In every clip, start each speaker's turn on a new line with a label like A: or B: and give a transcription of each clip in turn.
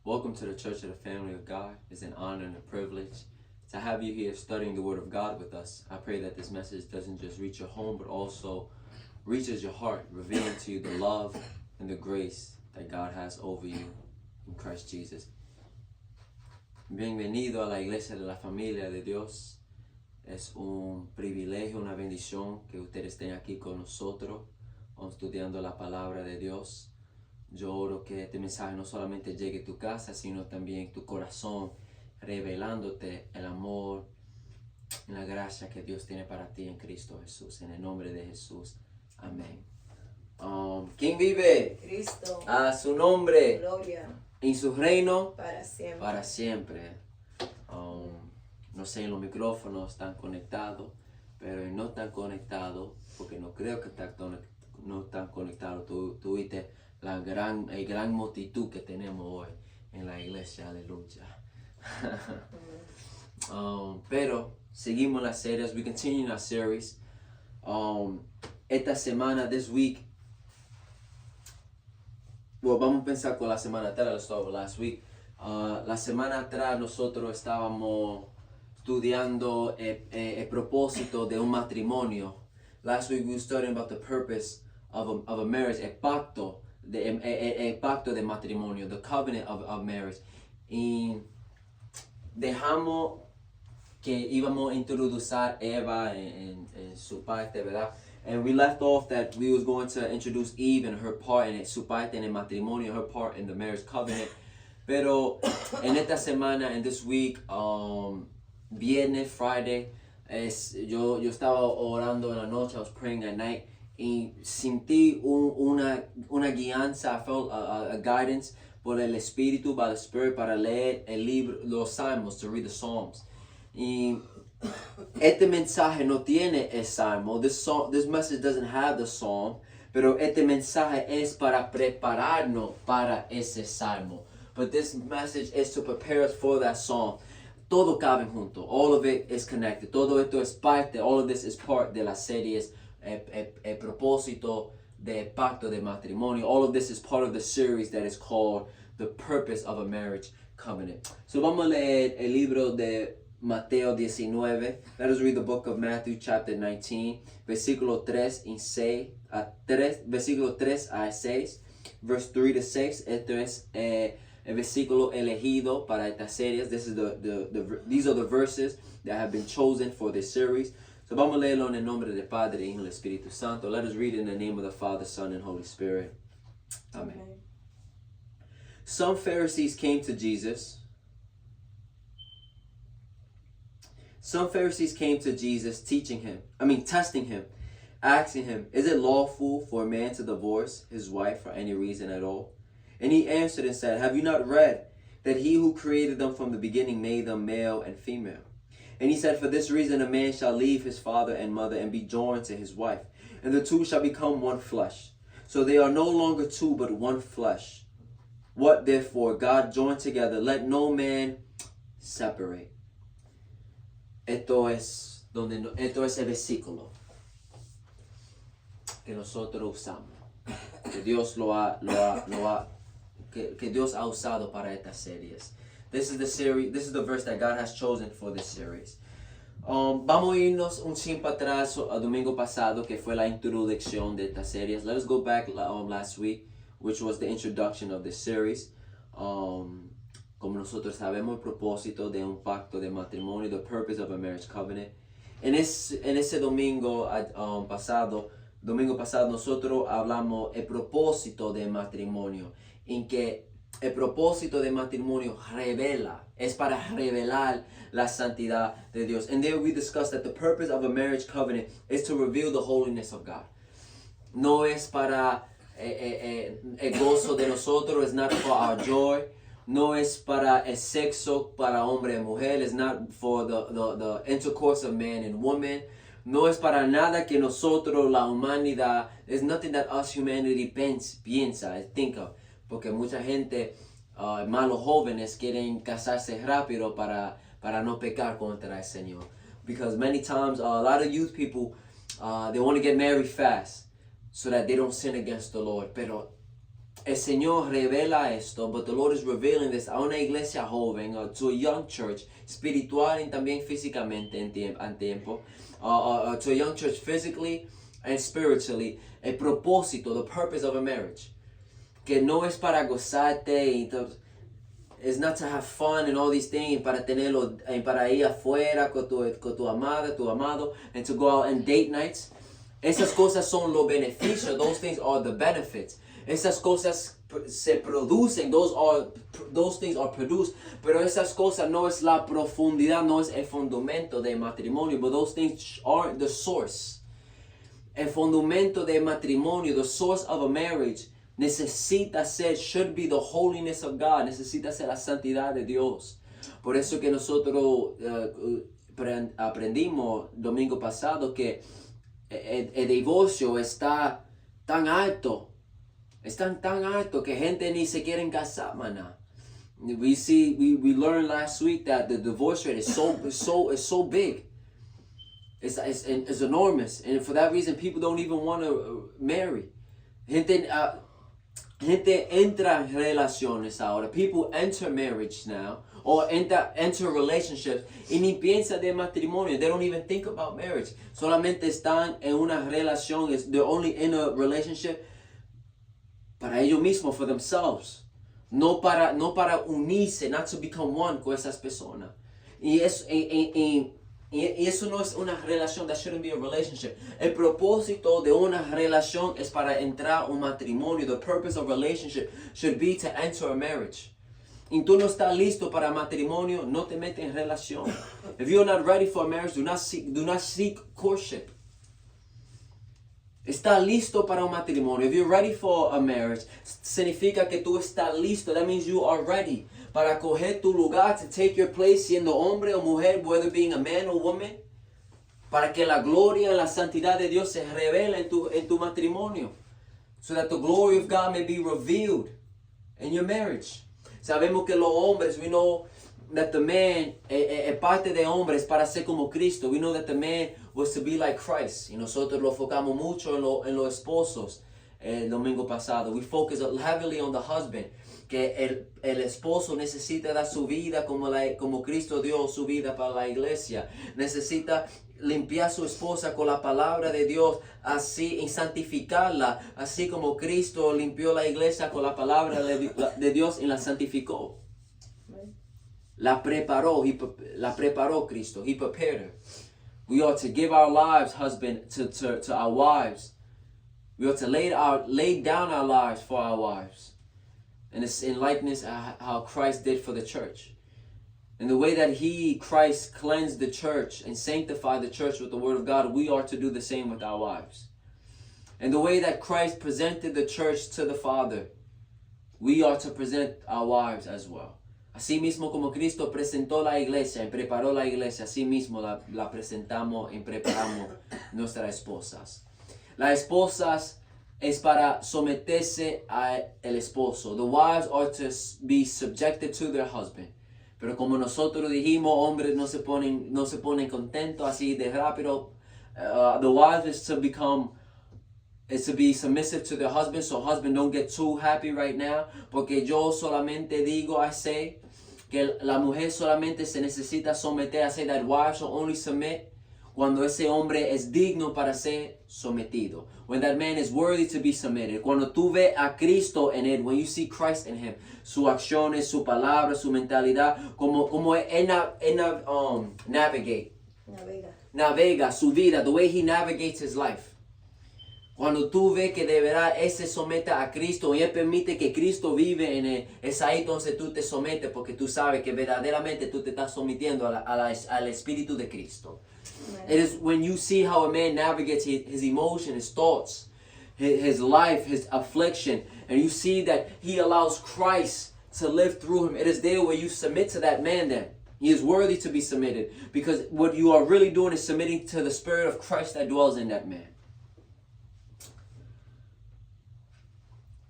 A: Welcome to the Church of the Family of God. It's an honor and a privilege to have you here studying the Word of God with us. I pray that this message doesn't just reach your home, but also reaches your heart, revealing to you the love and the grace that God has over you in Christ Jesus. Bienvenido a la Iglesia de la Familia de Dios. Es un privilegio, una bendición que ustedes estén aquí con nosotros, estudiando la palabra de Dios. Yo oro que este mensaje no solamente llegue a tu casa, sino también a tu corazón, revelándote el amor y la gracia que Dios tiene para ti en Cristo Jesús. En el nombre de Jesús. Amén. ¿Quién vive?
B: Cristo.
A: A su nombre.
B: Gloria.
A: En su reino.
B: Para siempre.
A: Para siempre. No sé, en los micrófonos están conectados, pero no están conectados, porque no creo que no están conectados. Tú viste el gran multitud que tenemos hoy en la iglesia, aleluya. Pero seguimos las series, we continue our series. Esta semana, this week, vamos a pensar con la semana atrás, let's start with last week. La semana atrás nosotros estábamos estudiando el propósito de un matrimonio. Last week we were studying about the purpose of a marriage, el pacto de matrimonio, the covenant of marriage. Y dejamos que íbamos a introducir a Eva en su parte, ¿verdad? And we left off that we was going to introduce Eve and her part in su parte en el matrimonio, her part in the marriage covenant. Pero en esta semana, in this week, viernes, Friday, yo estaba orando en la noche, I was praying at night, y sentí una guianza, I felt a guidance por el Espíritu, by the Spirit, para leer el libro, los Salmos, to read the Psalms. Y este mensaje no tiene el Salmo, this message doesn't have the Psalm, pero este mensaje es para prepararnos para ese Salmo. But this message is to prepare us for that Psalm. Todo cabe junto. All of it is connected. Todo esto es parte. All of this is part de las series. El propósito del pacto de matrimonio. All of this is part of the series that is called The Purpose of a Marriage Covenant. So vamos a leer el libro de Mateo 19. Let us read the book of Matthew chapter 19. Versículo 3 versículo 3 a 6. Verse 3 to 6. Esto es el versículo elegido para estas series. These are the verses that have been chosen for this series. So vamos a leerlo en el nombre del Padre, y del Espíritu Santo. Let us read in the name of the Father, Son, and Holy Spirit. Amen. Okay. Some Pharisees came to Jesus. Some Pharisees came to Jesus testing him, asking him, "Is it lawful for a man to divorce his wife for any reason at all?" And he answered and said, "Have you not read that he who created them from the beginning made them male and female? And he said, for this reason a man shall leave his father and mother and be joined to his wife, and the two shall become one flesh. So they are no longer two, but one flesh. What therefore God joined together, let no man separate." Esto es el versículo que nosotros usamos, que Dios que Dios ha usado para estas series. This is the verse that God has chosen for this series. Vamos a irnos un chin para atrás al domingo pasado, que fue la introducción de estas series. Let us go back last week, which was the introduction of this series. Como nosotros sabemos, el propósito de un pacto de matrimonio, the purpose of a marriage covenant. En ese domingo pasado, nosotros hablamos el propósito de matrimonio, en que el propósito de matrimonio es para revelar la santidad de Dios. And there we discussed that the purpose of a marriage covenant is to reveal the holiness of God. No es para el gozo de nosotros, it's not for our joy. No es para el sexo, para hombre y mujer. It's not for the intercourse of man and woman. No es para nada que nosotros, la humanidad, there's nothing that us humanity piensa, think of. Porque mucha gente, malos jóvenes, quieren casarse rápido para no pecar contra el Señor. Because many times, a lot of youth people, they want to get married fast so that they don't sin against the Lord. Pero el Señor revela esto, but the Lord is revealing this a una iglesia joven, to a young church, espiritual y también físicamente en tiempo, to a young church physically and spiritually, el propósito, the purpose of a marriage, que no es para gozarte y it's not to have fun and all these things, para tenerlo, para ir afuera con tu amada, tu amado, and to go out and date nights. Esas cosas son los beneficios. Those things are the benefits. Esas cosas se producen. Those things are produced. Pero esas cosas no es la profundidad, no es el fundamento del matrimonio. But those things aren't the source. El fundamento del matrimonio, the source of a marriage, necesita ser, should be the holiness of God. Necesita ser la santidad de Dios. Por eso que nosotros aprendimos domingo pasado que el divorcio está tan alto. Está tan alto que gente ni se quieren casar, maná. We learned last week that the divorce rate is so big. It's enormous. And for that reason, people don't even want to marry. Gente entra en relaciones ahora. People enter marriage now. Or enter relationships. Y ni piensa de matrimonio. They don't even think about marriage. Solamente están en una relación. They're only in a relationship para ellos mismos, for themselves. No para unirse, not to become one con esas personas. Y eso no es una relación. That shouldn't be a relationship. El propósito de una relación es para entrar a un matrimonio. The purpose of relationship should be to enter a marriage. Y tú no estás listo para matrimonio, no te metes en relación. If you're not ready for marriage, do not seek courtship. Estás listo para un matrimonio. If you're ready for a marriage, significa que tú estás listo. That means you are ready para coger tu lugar, to take your place, siendo hombre o mujer, whether being a man or woman, para que la gloria y la santidad de Dios se revele en tu matrimonio, so that the glory of God may be revealed in your marriage. Sabemos que los hombres, we know that the man, parte de hombres para ser como Cristo. We know that the man was to be like Christ. Y nosotros lo enfocamos mucho en los esposos el domingo pasado. We focus heavily on the husband. Que el esposo necesita dar su vida como Cristo dio su vida para la iglesia. Necesita limpiar a su esposa con la palabra de Dios, así, y santificarla, así como Cristo limpió la iglesia con la palabra de Dios y la santificó. La preparó Cristo. He prepared her. We ought to give our lives, husband, to our wives. We ought to lay down our lives for our wives. And it's in likeness how Christ did for the church. And the way that Christ cleansed the church and sanctified the church with the word of God, we are to do the same with our wives. And the way that Christ presented the church to the Father, we are to present our wives as well. Así mismo como Cristo presentó la iglesia y preparó la iglesia, así mismo la presentamos y preparamos nuestras esposas. Las esposas es para someterse al esposo. The wives are to be subjected to their husband. Pero como nosotros dijimos, hombres no se ponen contentos así de rápido. The wives is to be submissive to their husband, so husband don't get too happy right now. Porque yo solamente digo, I say, que la mujer solamente se necesita someter. I say that wives will only submit cuando ese hombre es digno para ser sometido. When that man is worthy to be submitted. Cuando tú ves a Cristo en él, when you see Christ in him, sus acciones, su palabra, su mentalidad, como él navega su vida, the way he navigates his life. Cuando tú ves que de verdad él se somete a Cristo y él permite que Cristo vive en él, es ahí entonces tú te sometes porque tú sabes que verdaderamente tú te estás sometiendo al Espíritu de Cristo. It is when you see how a man navigates his emotion, his thoughts, his life, his affliction, and you see that he allows Christ to live through him. It is there where you submit to that man then. He is worthy to be submitted because what you are really doing is submitting to the Spirit of Christ that dwells in that man.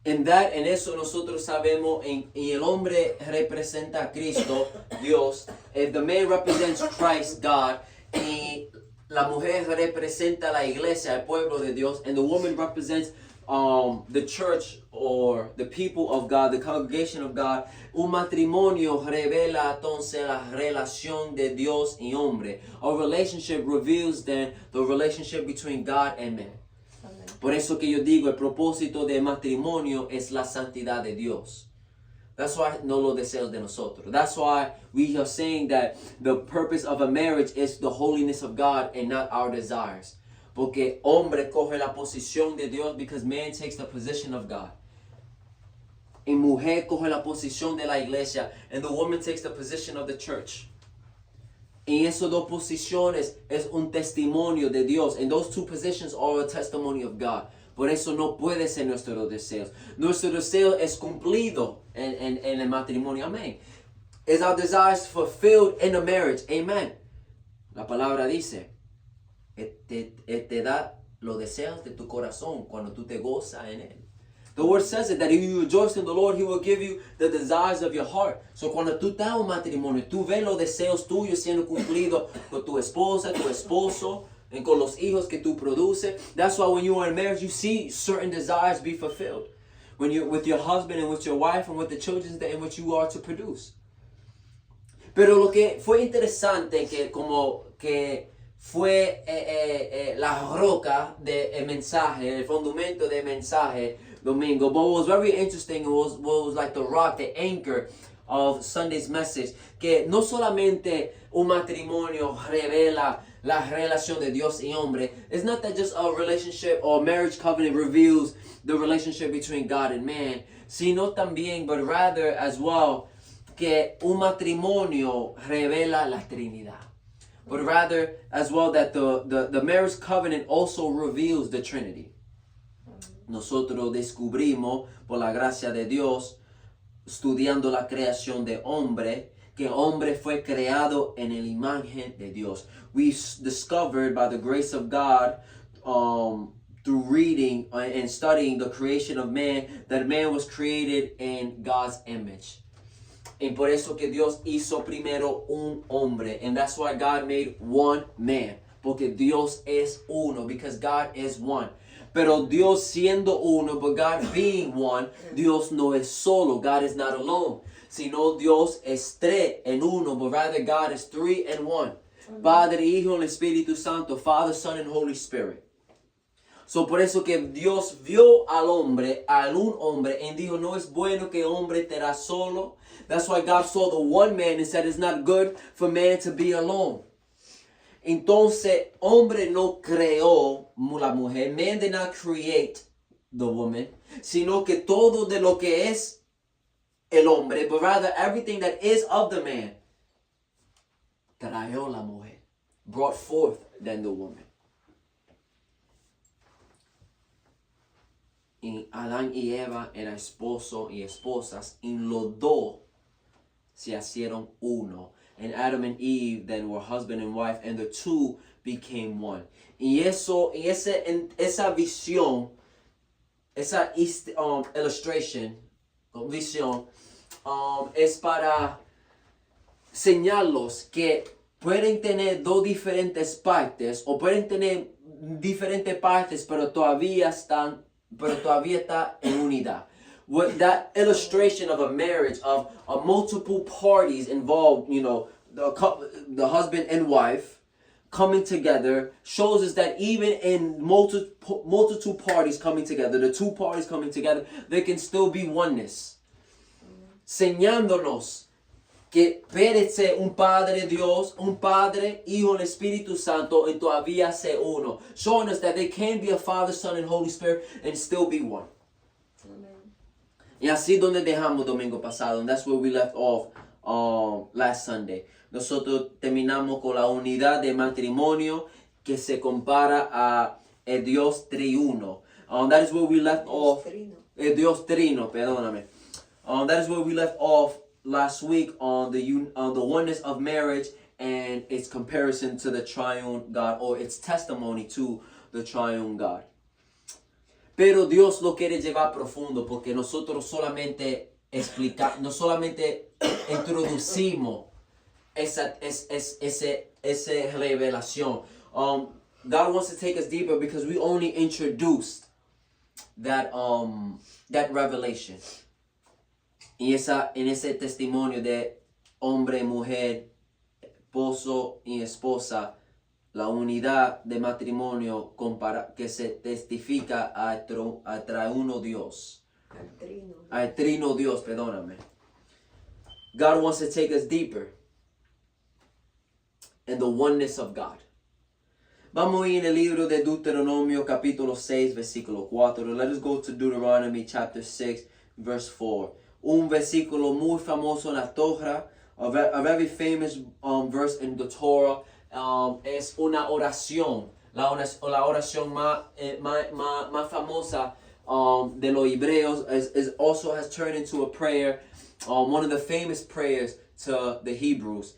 A: En eso nosotros sabemos, y el hombre representa a Cristo, Dios. If the man represents Christ, God, y la mujer representa la iglesia, el pueblo de Dios, and the woman represents the church, or the people of God, the congregation of God, un matrimonio revela entonces la relación de Dios y hombre. A relationship reveals then the relationship between God and man.
B: Amen.
A: Por eso que yo digo, el propósito del matrimonio es la santidad de Dios. That's why no los deseos de nosotros. That's why we are saying that the purpose of a marriage is the holiness of God and not our desires. Porque hombre coge la posición de Dios because man takes the position of God. Y mujer coge la posición de la iglesia and the woman takes the position of the church. Y esas dos posiciones es un testimonio de Dios. And those two positions are a testimony of God. Por eso no puede ser nuestros deseos. Nuestro deseo es cumplido en el matrimonio. Amén. Is our desires fulfilled in a marriage. Amen. La palabra dice, te da los deseos de tu corazón cuando tú te gozas en él. The word says it, that if you rejoice in the Lord, He will give you the desires of your heart. So cuando tú estás en un matrimonio, tú ves los deseos tuyos siendo cumplidos con tu esposa, tu esposo, and con los hijos que tú produces. That's why when you are in marriage, you see certain desires be fulfilled. When you're with your husband and with your wife and with the children in which you are to produce. Pero lo que fue interesante que como que fue la roca del mensaje, el fundamento del mensaje domingo. But what was very interesting was what was like the rock, the anchor of Sunday's message. Que no solamente un matrimonio revela la relación de Dios y hombre. It's not that just a relationship or marriage covenant reveals the relationship between God and man, sino también, but rather as well, que un matrimonio revela la Trinidad. But rather as well that the marriage covenant also reveals the Trinity. Nosotros descubrimos, por la gracia de Dios, estudiando la creación de hombre, que hombre fue creado en el imagen de Dios. We discovered by the grace of God, through reading and studying the creation of man, that man was created in God's image. Y por eso que Dios hizo primero un hombre. And that's why God made one man. Porque Dios es uno. Because God is one. Pero Dios siendo uno, but God being one, Dios no es solo. God is not alone. Sino Dios es tres en uno, but rather God is three and one. Padre, Hijo, y Espíritu Santo, Father, Son, and Holy Spirit. So por eso que Dios vio al hombre, a un hombre, y dijo, no es bueno que hombre estará solo. That's why God saw the one man and said, it's not good for man to be alone. Entonces, hombre no creó la mujer. Man did not create the woman, sino que todo de lo que es el hombre, but rather everything that is of the man, trajo la mujer, brought forth then the woman. Y Adán y Eva eran esposo y esposas, y los dos se hicieron uno. And Adam and Eve then were husband and wife, and the two became one. Y esa visión, esa illustration, visión, es para señalarlos que pueden tener dos diferentes partes, o pueden tener diferentes partes, pero todavía está en unidad. What that illustration of a marriage of multiple parties involved, you know, the husband and wife coming together, shows us that even in multitude parties coming together, the two parties coming together, there can still be oneness. Señándonos que perece un Padre Dios, un Padre, Hijo y Espíritu Santo, y todavía se uno. Showing us that there can be a Father, Son, and Holy Spirit and still be one. Y así donde dejamos domingo pasado, and that's where we left off last Sunday. Nosotros terminamos con la unidad de matrimonio que se compara a el Dios triuno. That is where we left off. El Dios trino, perdóname. That is where we left off last week on the oneness of marriage and its comparison to the triune God, or its testimony to the triune God. Pero Dios lo quiere llevar profundo porque nosotros solamente introducimos esa revelación. God wants to take us deeper because we only introduced that revelation. Y en ese testimonio de hombre, mujer, esposo y esposa, la unidad de matrimonio que se testifica a uno Dios. Al trino Dios, perdóname. God wants to take us deeper in the oneness of God. Vamos a ir en el libro de Deuteronomio capítulo 6 versículo 4. Let us go to Deuteronomy chapter 6 verse 4. Un versículo muy famoso en la Torah, a very famous verse in the Torah. Es una oración, la oración más famosa de los hebreos is also has turned into a prayer, one of the famous prayers to the Hebrews,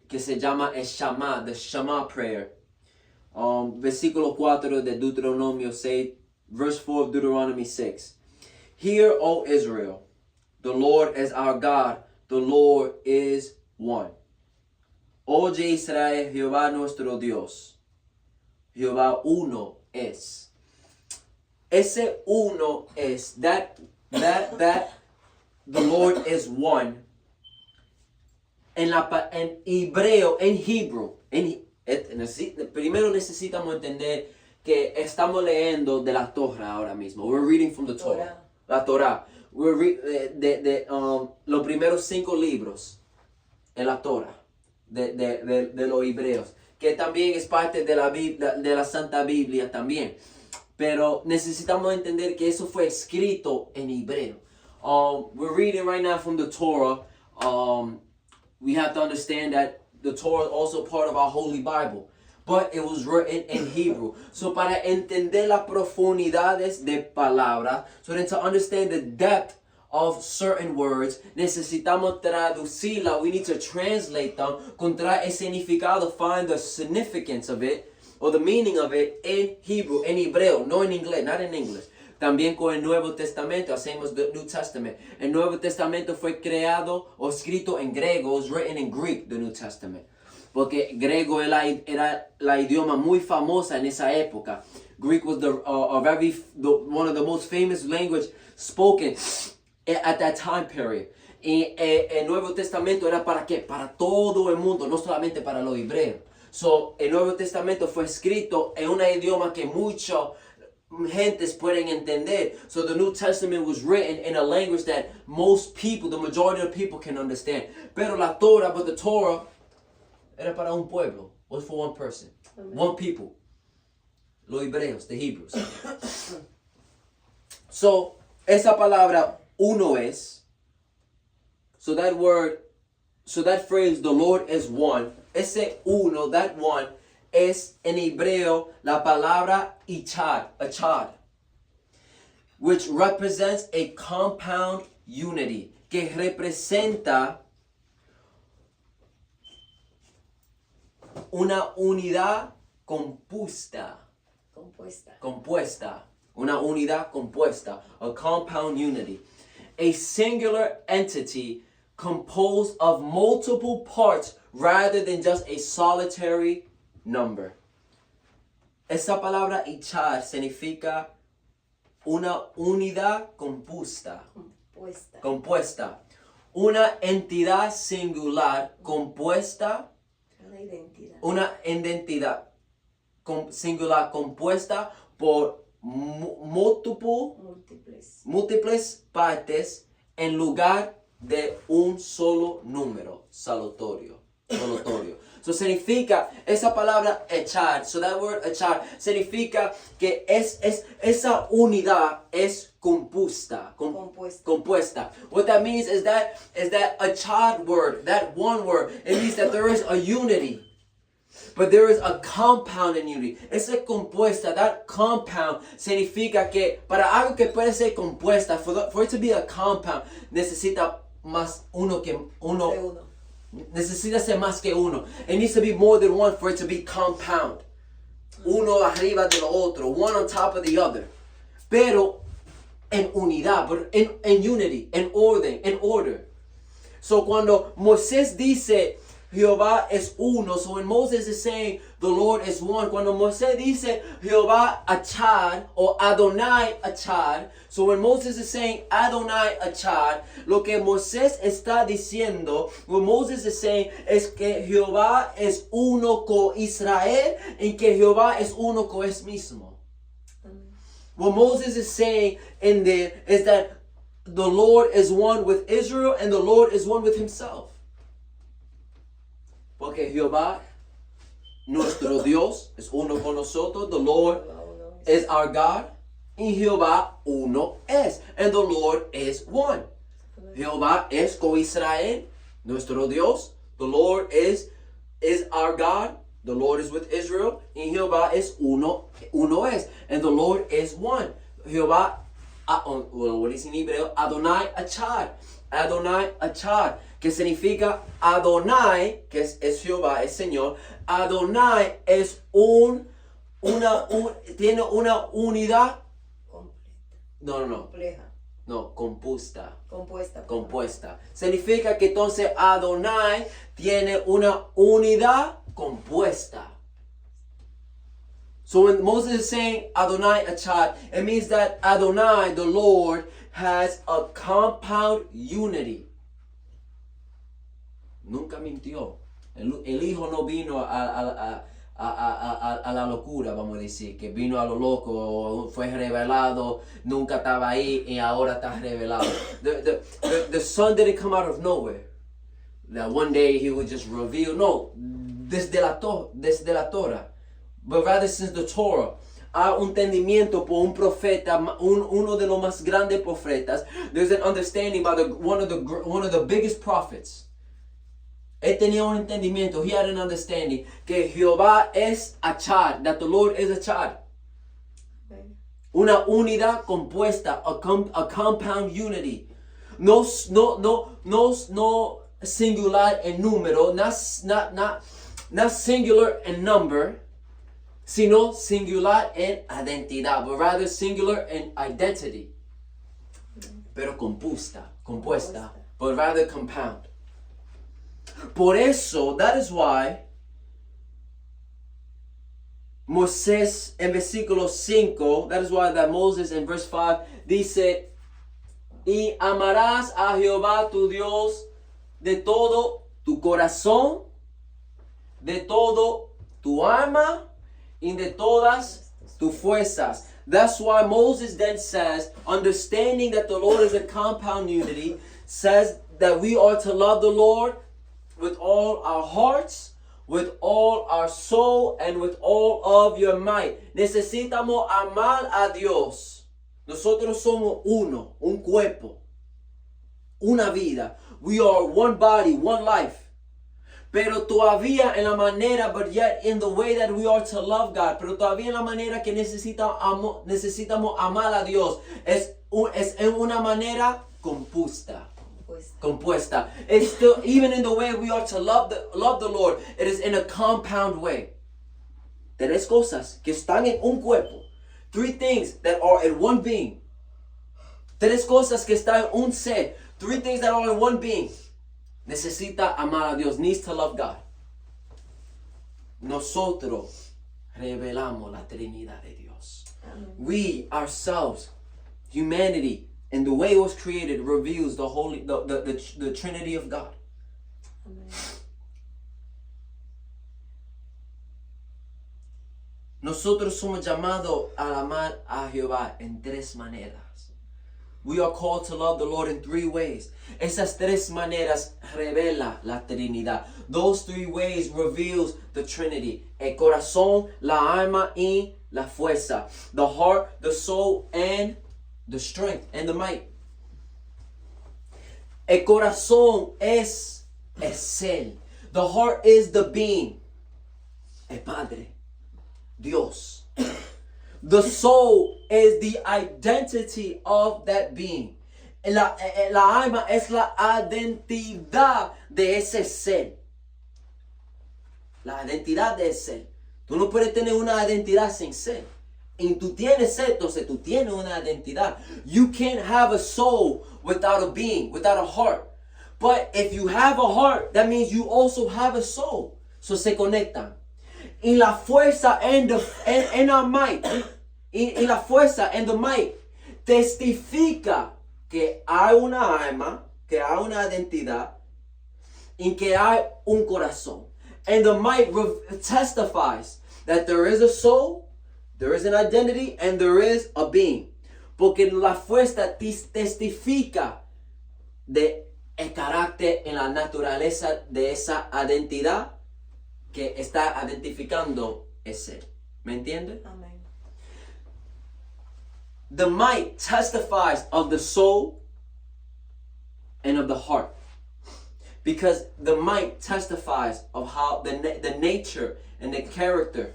A: que se llama el Shema, the Shema prayer. Versículo 4 de Deuteronomio 6, verse 4 of Deuteronomy 6. Hear, O Israel, the Lord is our God, the Lord is one. Oye Israel, Jehová nuestro Dios, Jehová uno es. Ese uno es, that the Lord is one. En hebreo, en Hebrew, primero necesitamos entender que estamos leyendo de la Torah ahora mismo. We're reading from the Torah. La Torah. We're los primeros 5 libros en la Torah. De los hebreos, que también es parte de la Biblia, de la Santa Biblia también, pero necesitamos entender que eso fue escrito en hebreo. We're reading right now from the Torah. We have to understand that the Torah is also part of our Holy Bible, but it was written in Hebrew. So para entender las profundidades de palabras, so then to understand the depth of certain words, necesitamos traducirla. We need to translate them, encontrar el significado, find the significance of it, or the meaning of it in Hebrew, en hebreo, no en inglés, not in English. También con el Nuevo Testamento, hacemos the New Testament. El Nuevo Testamento fue creado o escrito en griego, it was written in Greek, the New Testament. Porque griego era la idioma muy famosa en esa época. Greek was one of the most famous language spoken at that time period. Y el Nuevo Testamento era para qué? Para todo el mundo, no solamente para los hebreos. So, el Nuevo Testamento fue escrito en un idioma que muchas gentes pueden entender. So the New Testament was written in a language that most people, the majority of people can understand. Pero la Torah, but the Torah era para un pueblo, was for one person, one people. Los hebreos, the Hebrews. So, esa palabra uno es, so that phrase, the Lord is one, ese uno, that one, es en hebreo la palabra achad, which represents a compound unity, que representa una unidad compuesta. Una unidad compuesta, a compound unity. A singular entity composed of multiple parts rather than just a solitary number. Esa palabra echar significa una unidad compuesta. Una entidad singular compuesta. Una identidad singular compuesta por múltiples partes en lugar de un solo número solotorio. So significa esa palabra echar, so that word echar significa que esa unidad es compuesta. What that means is that echad word, that one word, it means that there is a unity. But there is a compound in unity. Esa compuesta, that compound, significa que para algo que puede ser compuesta, for it to be a compound, necesita más uno. Necesita ser más que uno. It needs to be more than one for it to be compound. Uno arriba del otro, one on top of the other. Pero en unidad, but in unity, en orden, en order. So cuando Moisés dice, Jehová es uno. So when Moses is saying the Lord is one, cuando Moisés dice Jehová Achad o Adonai Achad, so when Moses is saying Adonai Achad, lo que Moisés está diciendo, what Moses is saying es que Jehová es uno con Israel y que Jehová es uno con él mismo. What Moses is saying in there is that the Lord is one with Israel and the Lord is one with himself. Porque Jehová, nuestro Dios, es uno con nosotros. The Lord is our God. Y Jehová uno es. And the Lord is one. Jehová es con Israel, nuestro Dios. The Lord is our God. The Lord is with Israel. Y Jehová es uno es. And the Lord is one. Jehová, what is in hebreo? Adonai Achad. Adonai Achad. Que significa Adonai, que es Jehová, es Señor. Adonai es tiene una unidad. No. No, compuesta. Significa que entonces Adonai tiene una unidad compuesta. So when Moses is saying Adonai Achad, it means that Adonai, the Lord, has a compound unity. Nunca mintió. El Hijo no vino a la locura, vamos a decir, que vino a lo loco, fue revelado, nunca estaba ahí y ahora está revelado. The Son didn't come out of nowhere. That one day he would just reveal. No, desde la Torah. But rather since the Torah, hay un entendimiento por un profeta, uno de los más grandes profetas. There's an understanding by one of the biggest prophets. Él tenía un entendimiento, he had an understanding, que Jehová es Achad, that the Lord is Achad. Una unidad compuesta, a compound unity. No singular en número, not singular en number, sino singular en identidad, but rather singular in identity. Pero compuesta, but rather compound. Por eso, that is why Moisés en versículo 5, that is why that Moses in verse 5 dice, y amarás a Jehová tu Dios de todo tu corazón, de todo tu alma y de todas tus fuerzas. That's why Moses then says, understanding that the Lord is a compound unity, says that we are to love the Lord with all our hearts, with all our soul, and with all of your might. Necesitamos amar a Dios. Nosotros somos uno, un cuerpo, una vida. We are one body, one life. Pero todavía en la manera, but yet in the way that we are to love God, pero todavía en la manera que necesitamos amar a Dios, es en una manera compuesta. It's still, even in the way we are to love the Lord, it is in a compound way. Tres cosas que están en un cuerpo. Three things that are in one being. Tres cosas que están en un ser. Three things that are in one being. Necesita amar a Dios, needs to love God. Nosotros revelamos la Trinidad de Dios. Amen. We ourselves, humanity, and the way it was created reveals the Trinity of God. Amen. Nosotros somos llamados a amar a Jehová en tres maneras. We are called to love the Lord in three ways. Esas tres maneras revela la Trinidad. Those three ways reveals the Trinity. El corazón, la alma y la fuerza. The heart, the soul, and the strength and the might. El corazón es el ser. The heart is the being. El Padre. Dios. The soul is the identity of that being. La alma es la identidad de ese ser. La identidad de ese ser. Tú no puedes tener una identidad sin ser. Y tú tienes ser, entonces tú tienes una identidad. You can't have a soul without a being, without a heart. But if you have a heart, that means you also have a soul. So se conectan. Y la fuerza and the might, y la fuerza and the might testifica que hay una alma, que hay una identidad, y que hay un corazón. And the might testifies that there is a soul, there is an identity, and there is a being. Porque la fuerza testifica de el carácter en la naturaleza de esa identidad que está identificando ese. ¿Me entiende?
B: Amén.
A: The might testifies of the soul and of the heart. Because the might testifies of how the nature and the character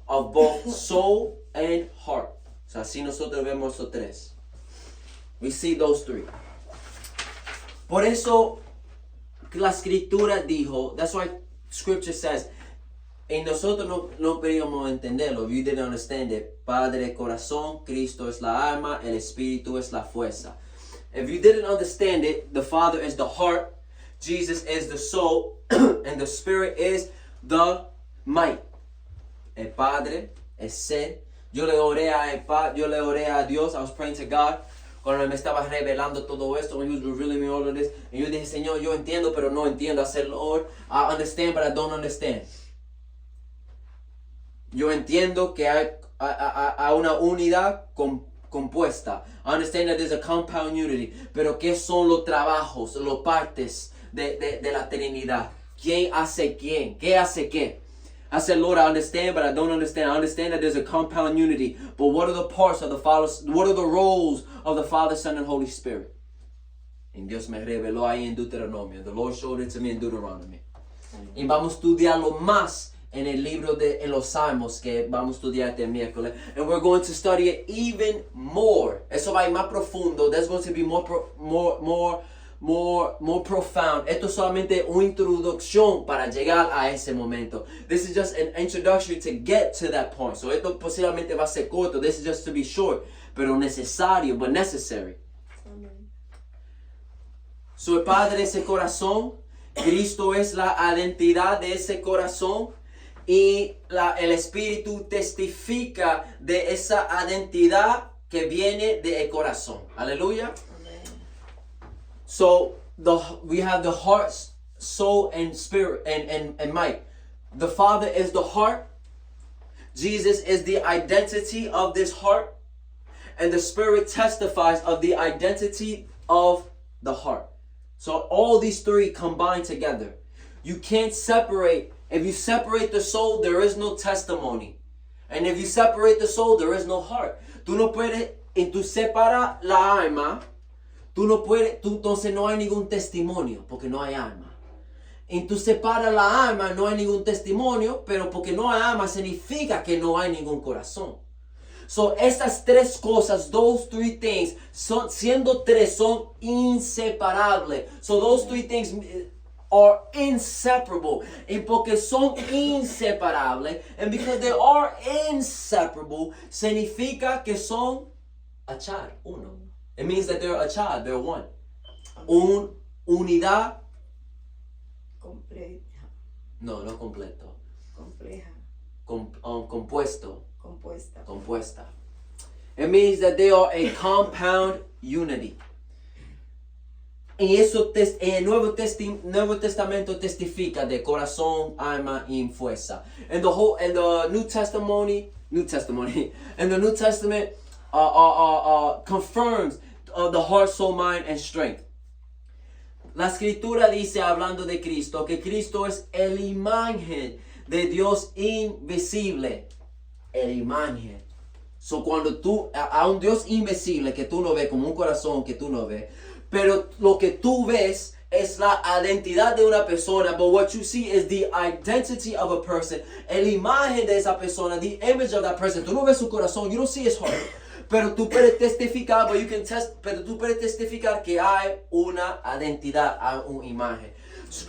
A: of both soul and heart. So así nosotros vemos esos tres. We see those three. Por eso la escritura dijo, that's why scripture says, y nosotros no podíamos entenderlo, if you didn't understand it, Padre corazón, Cristo es la alma, el Espíritu es la fuerza. If you didn't understand it, the Father is the heart, Jesus is the soul, and the Spirit is the might. El Padre es ser. Yo le oré a Dios, I was praying to God, cuando me estaba revelando todo esto, when he was revealing me all of this, y yo dije, Señor, yo entiendo, pero no entiendo. I said, Lord, I understand, but I don't understand. Yo entiendo que hay una unidad compuesta. I understand that there's a compound unity. Pero ¿qué son los trabajos, los partes de la Trinidad? ¿Quién hace quién? ¿Qué hace qué? I said, Lord, I understand, but I don't understand. I understand that there's a compound unity. But what are the parts of the Father? What are the roles of the Father, Son, and Holy Spirit? And Dios me reveló ahí en Deuteronomio. The Lord showed it to me in Deuteronomy. Y vamos a estudiarlo más en el libro en los Salmos que vamos a estudiar este miércoles. And we're going to study it even more. Eso va a ir más profundo. That's going to be more profound. Esto es solamente una introducción para llegar a ese momento. This is just an introduction to get to that point. So esto posiblemente va a ser corto. This is just to be short. Pero necesario, but necessary.
B: Amén.
A: So el Padre es el corazón. Cristo es la identidad de ese corazón. Y el Espíritu testifica de esa identidad que viene del corazón. Aleluya. So we have the heart, soul, and spirit and might. The Father is the heart. Jesus is the identity of this heart. And the Spirit testifies of the identity of the heart. So all these three combine together. You can't separate. If you separate the soul, there is no testimony. And if you separate the soul, there is no heart. Tú no puedes, y tú separas la alma. Tú entonces no hay ningún testimonio, porque no hay alma. Y tú separas la alma, no hay ningún testimonio, pero porque no hay alma significa que no hay ningún corazón. So, estas tres cosas, those three things, siendo tres, son inseparables. So, those three things are inseparable. Y porque son inseparables, and because they are inseparable, significa que son achar, uno. It means that they're achad, they're one. Unidad.
B: Compleja.
A: No completo.
B: Compleja.
A: Compuesto.
B: Compuesta.
A: Compuesta. It means that they are a compound unity. Y eso en el Nuevo Testamento testifica de corazón, alma y fuerza. And the New Testament, and the New Testament confirms the heart, soul, mind, and strength. La escritura dice, hablando de Cristo, que Cristo es el imagen de Dios invisible. El imagen. So cuando a un Dios invisible que tú no ves, como un corazón que tú no ves, pero lo que tú ves es la identidad de una persona, but what you see is the identity of a person. El imagen de esa persona, the image of that person. Tú no ves su corazón, you don't see his heart. Pero tú puedes testificar, pero tú puedes testificar que hay una identidad, hay una imagen.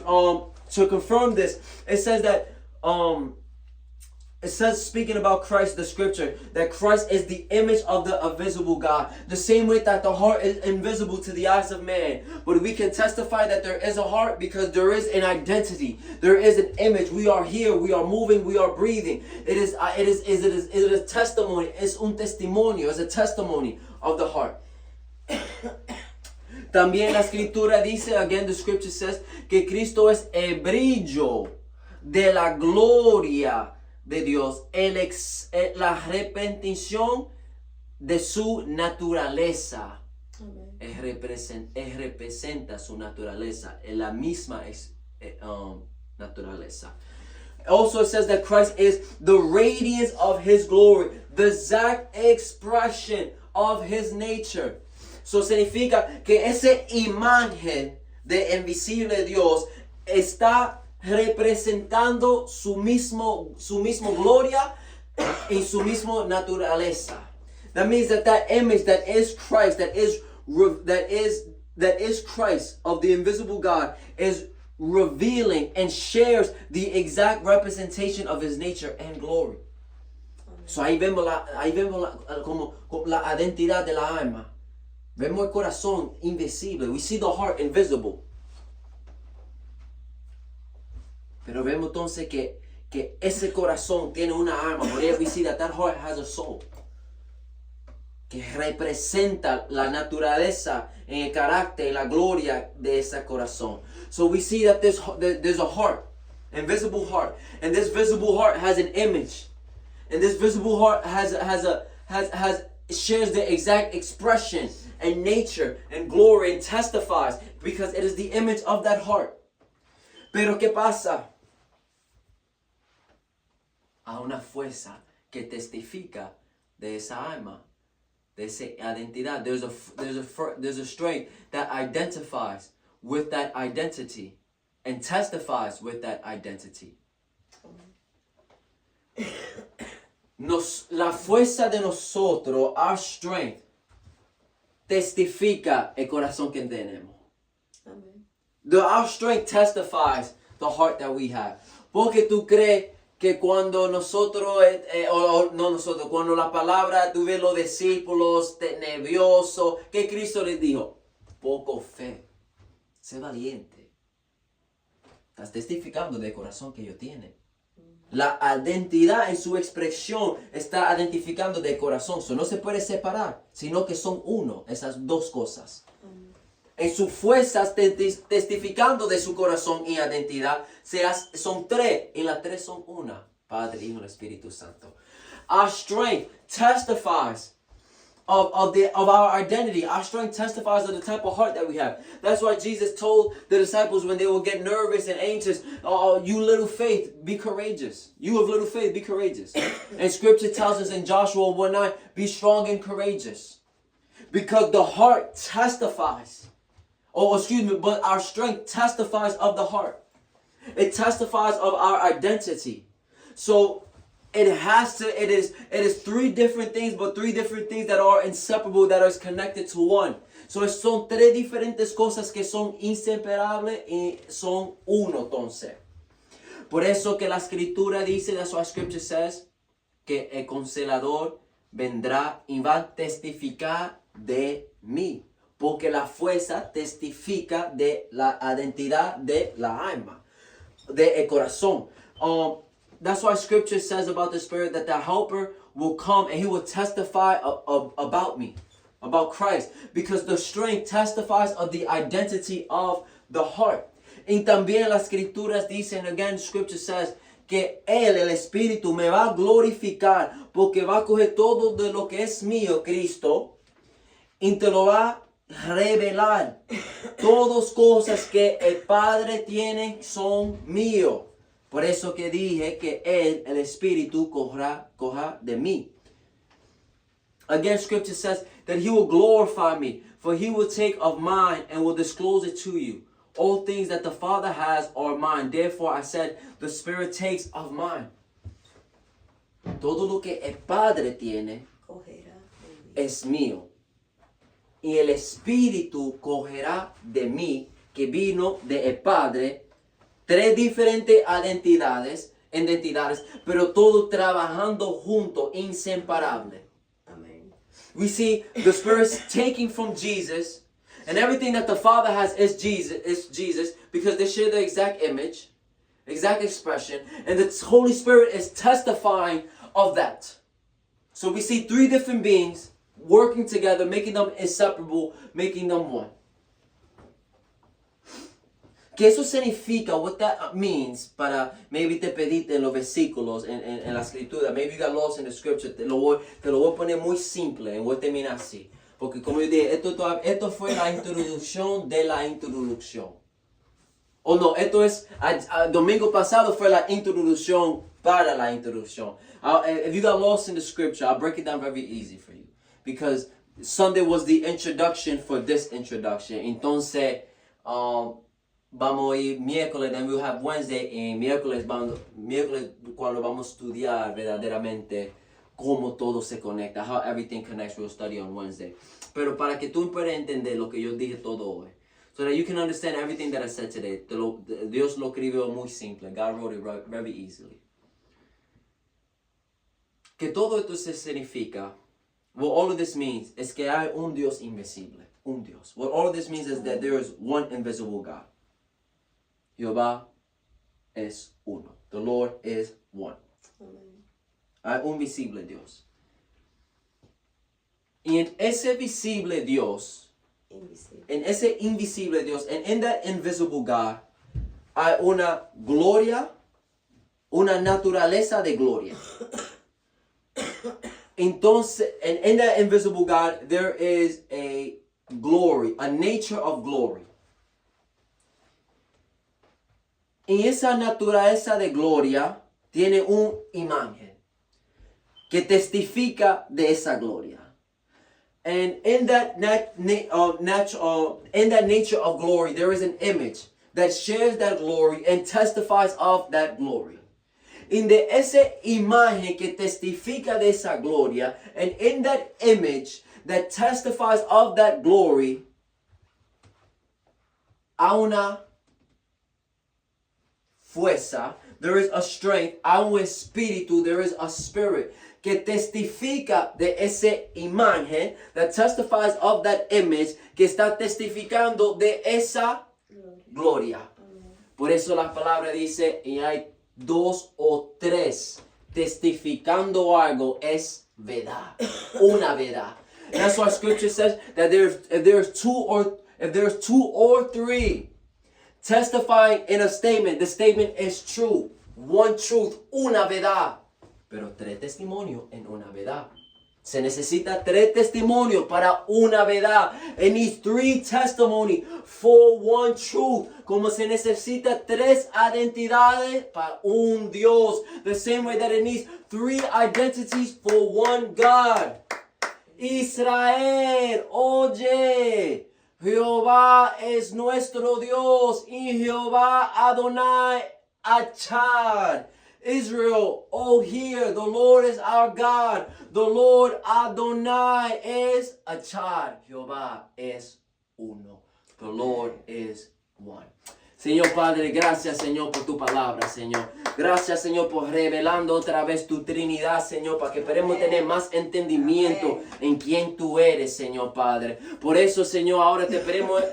A: To confirm this, it says that it says, speaking about Christ, the scripture, that Christ is the image of the invisible God. The same way that the heart is invisible to the eyes of man. But we can testify that there is a heart because there is an identity. There is an image. We are here. We are moving. We are breathing. It is a testimony. Es un testimonio. It's a testimony of the heart. También la escritura dice, again the scripture says, que Cristo es el brillo de la gloria de Dios, la repetición de su naturaleza.
B: Amen.
A: Representa su naturaleza, la misma naturaleza. Also it says that Christ is the radiance of his glory, the exact expression of his nature. So significa que esa imagen de invisible Dios está representando su mismo gloria y su mismo naturaleza. That means that image that is Christ, that is Christ of the invisible God, is revealing and shares the exact representation of his nature and glory. So ahí vemos como la identidad de la alma. Vemos el corazón invisible. We see the heart invisible. Pero vemos entonces que ese corazón tiene una alma. Por eso we see that heart has a soul. Que representa la naturaleza en el carácter y la gloria de ese corazón. So we see that there's a heart, invisible heart. And this visible heart has an image. And this visible heart shares the exact expression and nature and glory and testifies because it is the image of that heart. Pero ¿qué pasa? A una fuerza que testifica de esa alma, de esa identidad. There's a strength that identifies with that identity and testifies with that identity. La fuerza de nosotros, our strength, testifica el corazón que tenemos.
B: Amen.
A: Our strength testifies the heart that we have. Porque tú crees que cuando cuando la palabra tuve los discípulos nerviosos, que Cristo les dijo, poco fe, sé valiente. Estás testificando del corazón que ellos tienen. La identidad en su expresión está identificando del corazón. So, no se puede separar, sino que son uno, esas dos cosas. En sus fuerzas testificando de su corazón y identidad, son tres, y las tres son una. Padre, Hijo y Espíritu Santo. Our strength testifies of our identity. Our strength testifies of the type of heart that we have. That's why Jesus told the disciples when they would get nervous and anxious, "Oh, you little faith, be courageous. You of little faith, be courageous." And Scripture tells us in Joshua 1:9, "Be strong and courageous." Because the heart testifies. But our strength testifies of the heart. It testifies of our identity. So it is three different things, but three different things that are inseparable, that are connected to one. So son tres diferentes cosas que son inseparables y son uno entonces. Por eso que la escritura dice, that's why scripture says, que el Consolador vendrá y va a testificar de mí. Porque la fuerza testifica de la identidad de la alma, de el corazón. That's why scripture says about the Spirit that the Helper will come and he will testify about me, about Christ. Because the strength testifies of the identity of the heart. Y también las escrituras dicen, again, scripture says, que Él, el Espíritu, me va a glorificar porque va a coger todo de lo que es mío, Cristo, y te lo va a revelar. Todas cosas que el Padre tiene son míos. Por eso que dije que Él, el Espíritu, coja de mí. Again, scripture says that He will glorify me, for He will take of mine and will disclose it to you. All things that the Father has are mine. Therefore I said, the Spirit takes of mine. Todo lo que el Padre tiene es mío. Y el Espíritu cogerá de mí, que vino de el Padre, tres diferentes identidades identidades, pero todo trabajando junto, inseparable.
B: Amén.
A: We see the Spirit taking from Jesus, and everything that the Father has is Jesus, because they share the exact image, exact expression, and the Holy Spirit is testifying of that. So we see three different beings working together, making them inseparable, making them one. ¿Qué eso significa? What that means para maybe te pediste en los versículos en la escritura. Maybe you got lost in the scripture. Te lo voy a poner muy simple. Voy a terminar así. Porque como yo dije, esto fue la introducción de la introducción. O no, esto es, domingo pasado fue la introducción para la introducción. If you got lost in the scripture, I'll break it down very easy for you. Because Sunday was the introduction for this introduction. Entonces, vamos a ir miércoles, then we'll have Wednesday, y miércoles cuando vamos a estudiar verdaderamente cómo todo se conecta, how everything connects, we'll study on Wednesday. Pero para que tú puedas entender lo que yo dije todo hoy, so that you can understand everything that I said today, Dios lo escribió muy simple, God wrote it very easily. Que todo esto se significa, what all of this means, es que hay un Dios invisible, un Dios. What all of this means is that there is one invisible God. Jehová es uno. The Lord is one.
B: Amén.
A: Hay un visible Dios. Y en ese visible Dios,
B: Invisible.
A: en ese invisible Dios, and in that invisible God, hay una gloria, una naturaleza de gloria. Entonces, and in that invisible God, there is a glory, a nature of glory. Y esa naturaleza de gloria tiene un imagen que testifica de esa gloria. And in that nature of glory, there is an image that shares that glory and testifies of that glory. In de esa imagen que testifica de esa gloria, and in that image that testifies of that glory, hay una fuerza, there is a strength, hay un espíritu, there is a spirit que testifica de esa imagen, that testifies of that image, que está testificando de esa gloria. Por eso la palabra dice, y hay dos o tres testificando algo, es verdad, una verdad. And that's why scripture says that if there's two or three testifying in a statement, the statement is true. One truth, una verdad. Pero tres testimonios en una verdad. Se necesita tres testimonios para una verdad. It needs three testimony for one truth. Como se necesita tres identidades para un Dios. The same way that it needs three identities for one God. Israel, oye. Jehová es nuestro Dios y Jehová Adonai Achad. Israel, oh hear, the Lord is our God. The Lord Adonai is Achad. Jehová es uno. The Lord is one. Señor Padre, gracias Señor por tu palabra, Señor. Gracias Señor por revelando otra vez tu Trinidad, Señor, para que podamos tener más entendimiento en quién tú eres, Señor Padre. Por eso, Señor, ahora te pedimos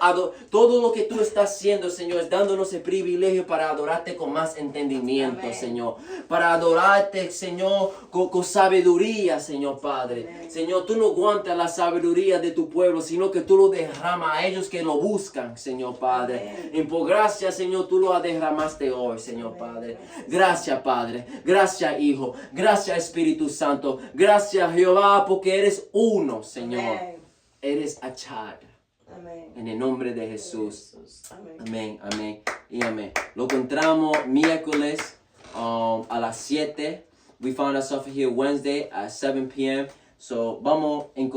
A: todo lo que tú estás haciendo, Señor, es dándonos el privilegio para adorarte con más entendimiento,
B: Amén.
A: Señor. Para adorarte, Señor, con sabiduría, Señor Padre.
B: Amén.
A: Señor, tú no aguantas la sabiduría de tu pueblo, sino que tú lo derramas a ellos que lo buscan, Señor Padre.
B: Amén.
A: Y por gracia, Señor, tú lo derramaste hoy, Señor
B: Amén.
A: Padre. Gracias, Padre. Gracias, Hijo. Gracias, Espíritu Santo. Gracias, Jehová, porque eres uno, Señor.
B: Amén.
A: Eres Achad.
B: Amén.
A: En el nombre de Jesús.
B: Amén.
A: Amén, amén y amén. Lo encontramos miércoles a las 7. We found ourselves here Wednesday at 7 p.m. So, vamos en